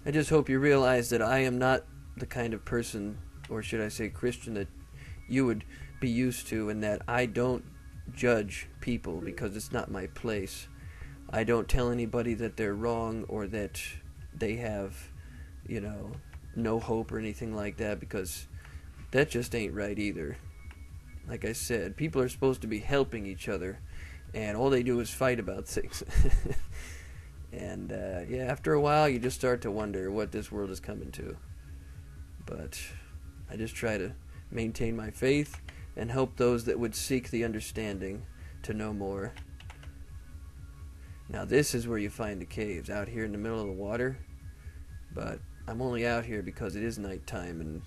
I just hope you realize that I am not the kind of person, or should I say Christian, that you would be used to, and that I don't judge people because it's not my place. I don't tell anybody that they're wrong or that they have, no hope or anything like that, because that just ain't right either. Like I said, people are supposed to be helping each other, and all they do is fight about things. And after a while you just start to wonder what this world is coming to. But I just try to maintain my faith and help those that would seek the understanding to know more. Now this is where you find the caves, out here in the middle of the water. But I'm only out here because it is nighttime, and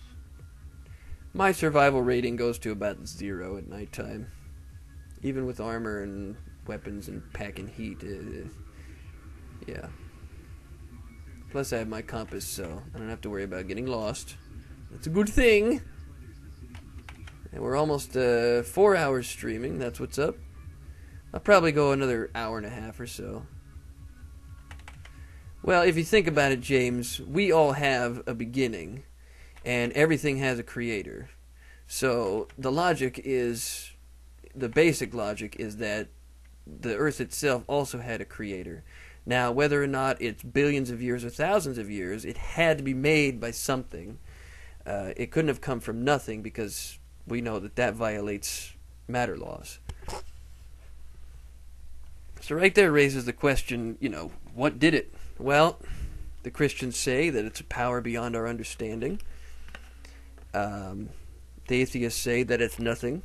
my survival rating goes to about 0 at nighttime. Even with armor and weapons and packing heat. Yeah. Plus I have my compass, so I don't have to worry about getting lost. That's a good thing. And we're almost 4 hours streaming. That's what's up. I'll probably go another hour and a half or so. Well, if you think about it, James, we all have a beginning, and everything has a creator. So the basic logic is that the earth itself also had a creator. Now, whether or not it's billions of years or thousands of years, it had to be made by something. It couldn't have come from nothing, because we know that violates matter laws. So right there raises the question, what did it? Well, the Christians say that it's a power beyond our understanding. The atheists say that it's nothing.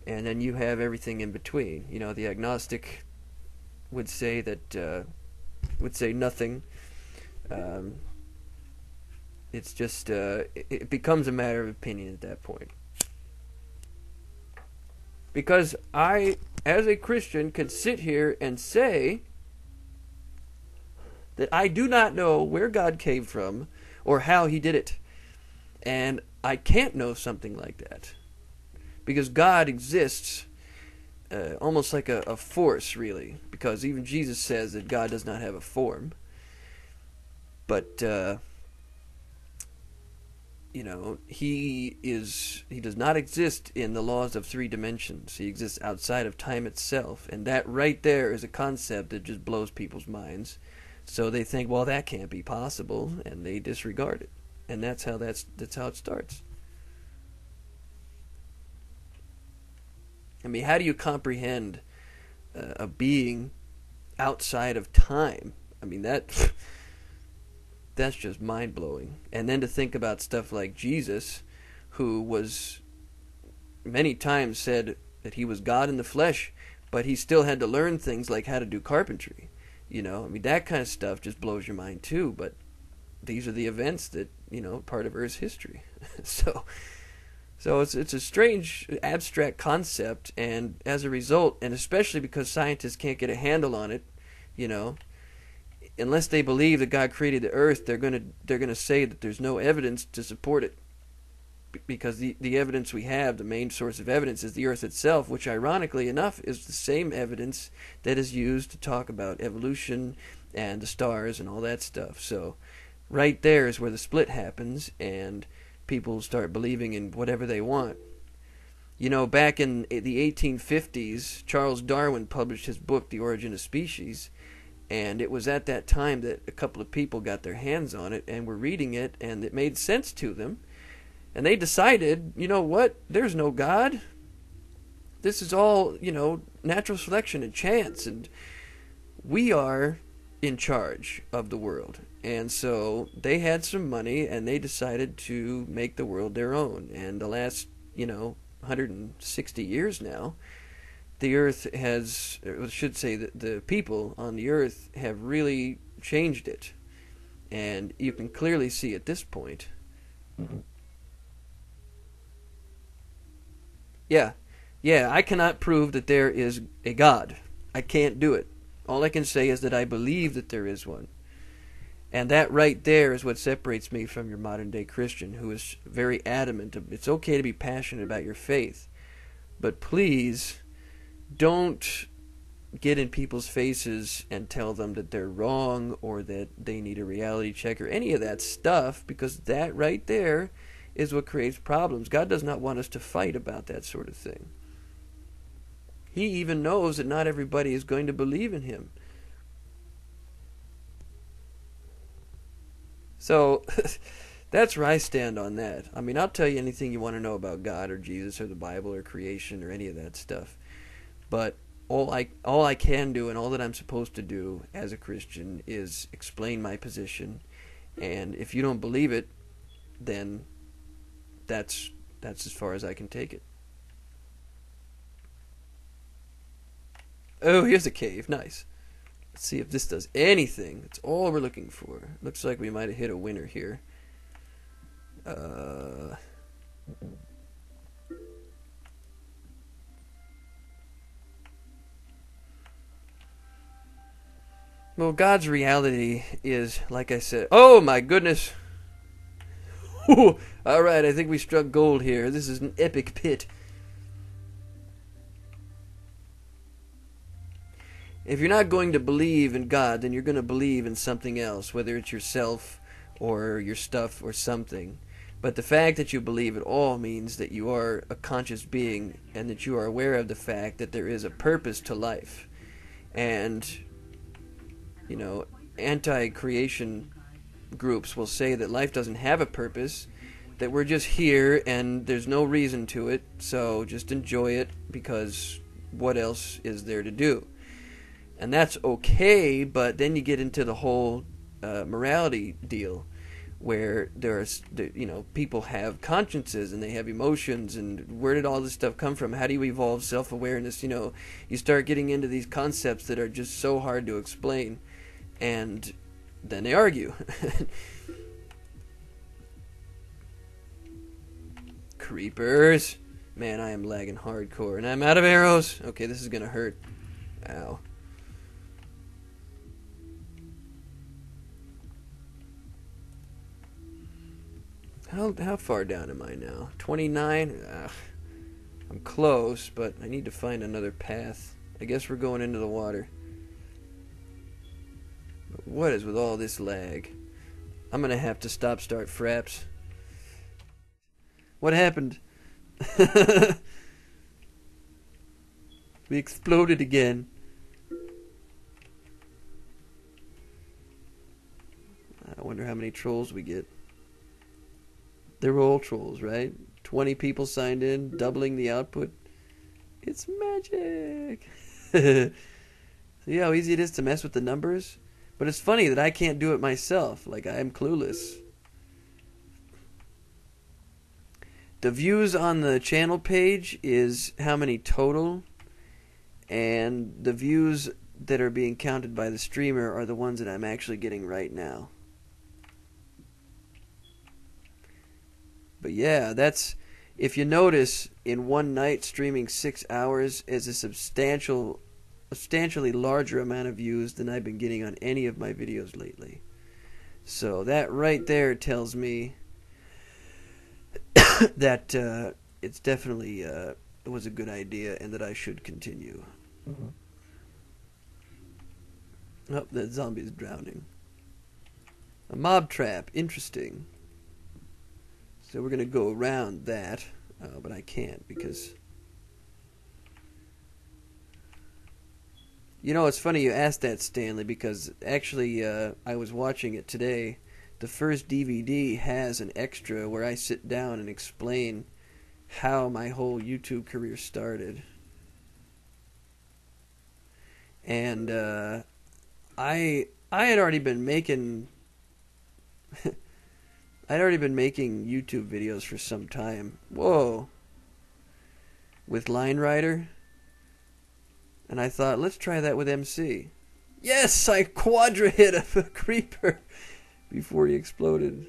And then you have everything in between. The agnostic would say nothing. It's just, it becomes a matter of opinion at that point. Because I, as a Christian, can sit here and say that I do not know where God came from or how he did it. And I can't know something like that. Because God exists almost like a force, really. Because even Jesus says that God does not have a form. But, he does not exist in the laws of 3 dimensions. He exists outside of time itself. And that right there is a concept that just blows people's minds. So they think, well, that can't be possible, and they disregard it. And that's how it starts. I mean, how do you comprehend a being outside of time? I mean, that's just mind-blowing. And then to think about stuff like Jesus, who was many times said that he was God in the flesh, but he still had to learn things like how to do carpentry. I mean, that kind of stuff just blows your mind too, but these are the events that, part of Earth's history. So it's a strange, abstract concept, and as a result, and especially because scientists can't get a handle on it, unless they believe that God created the earth, they're gonna say that there's no evidence to support it, because the evidence we have, the main source of evidence, is the earth itself, which ironically enough is the same evidence that is used to talk about evolution and the stars and all that stuff. So right there is where the split happens, and people start believing in whatever they want. Back in the 1850s, Charles Darwin published his book, The Origin of Species, and it was at that time that a couple of people got their hands on it and were reading it, and it made sense to them. And they decided, what? There's no God. This is all, natural selection and chance, and we are in charge of the world. And so they had some money, and they decided to make the world their own. And the last, 160 years now, the earth has, or I should say that the people on the earth have really changed it. And you can clearly see at this point. Yeah, I cannot prove that there is a God. I can't do it. All I can say is that I believe that there is one. And that right there is what separates me from your modern day Christian, who is very adamant. It's okay to be passionate about your faith, but please don't get in people's faces and tell them that they're wrong or that they need a reality check or any of that stuff, because that right there is what creates problems. God does not want us to fight about that sort of thing. He even knows that not everybody is going to believe in him. So that's where I stand on that. I mean, I'll tell you anything you want to know about God or Jesus or the Bible or creation or any of that stuff. But all I can do and all that I'm supposed to do as a Christian is explain my position. And if you don't believe it, then that's as far as I can take it. Oh, here's a cave. Nice. Let's see if this does anything. That's all we're looking for. Looks like we might have hit a winner here. Well, God's reality is, like I said... Oh, my goodness! Alright, I think we struck gold here. This is an epic pit. If you're not going to believe in God, then you're going to believe in something else, whether it's yourself or your stuff or something. But the fact that you believe at all means that you are a conscious being and that you are aware of the fact that there is a purpose to life. And, you know, anti-creation groups will say that life doesn't have a purpose, that we're just here and there's no reason to it, so just enjoy it because what else is there to do? And that's okay, but then you get into the whole morality deal, where people have consciences and they have emotions, and where did all this stuff come from? How do you evolve self-awareness? You start getting into these concepts that are just so hard to explain, and then they argue. Creepers. Man, I am lagging hardcore, and I'm out of arrows. Okay, this is gonna hurt. Ow. How far down am I now? 29? Ugh. I'm close, but I need to find another path. I guess we're going into the water. But what is with all this lag? I'm gonna have to start fraps. What happened? We exploded again. I wonder how many trolls we get. They're all trolls, right? 20 people signed in, doubling the output. It's magic! See how easy it is to mess with the numbers? But it's funny that I can't do it myself. Like, I am clueless. The views on the channel page is how many total. And the views that are being counted by the streamer are the ones that I'm actually getting right now. But yeah, that's, if you notice, in one night streaming 6 hours is a substantially larger amount of views than I've been getting on any of my videos lately. So that right there tells me that it's definitely it was a good idea and that I should continue. Oh, that zombie's drowning. A mob trap, interesting. So we're going to go around that, but I can't because... You know, it's funny you asked that, Stanley, because actually I was watching it today. The first DVD has an extra where I sit down and explain how my whole YouTube career started. And I had already been making... I'd already been making YouTube videos for some time. Whoa. With Line Rider. And I thought, let's try that with MC. Yes, I quadra hit a creeper before he exploded.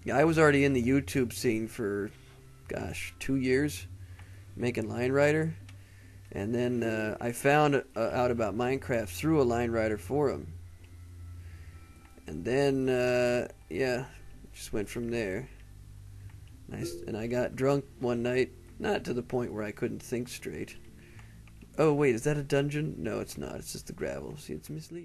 Yeah, I was already in the YouTube scene for, gosh, 2 years, making Line Rider. And then I found out about Minecraft through a Line Rider forum. And then, yeah, just went from there. And I got drunk one night, not to the point where I couldn't think straight, Oh wait, is that a dungeon? No, it's not. It's just the gravel. See, it's misleading.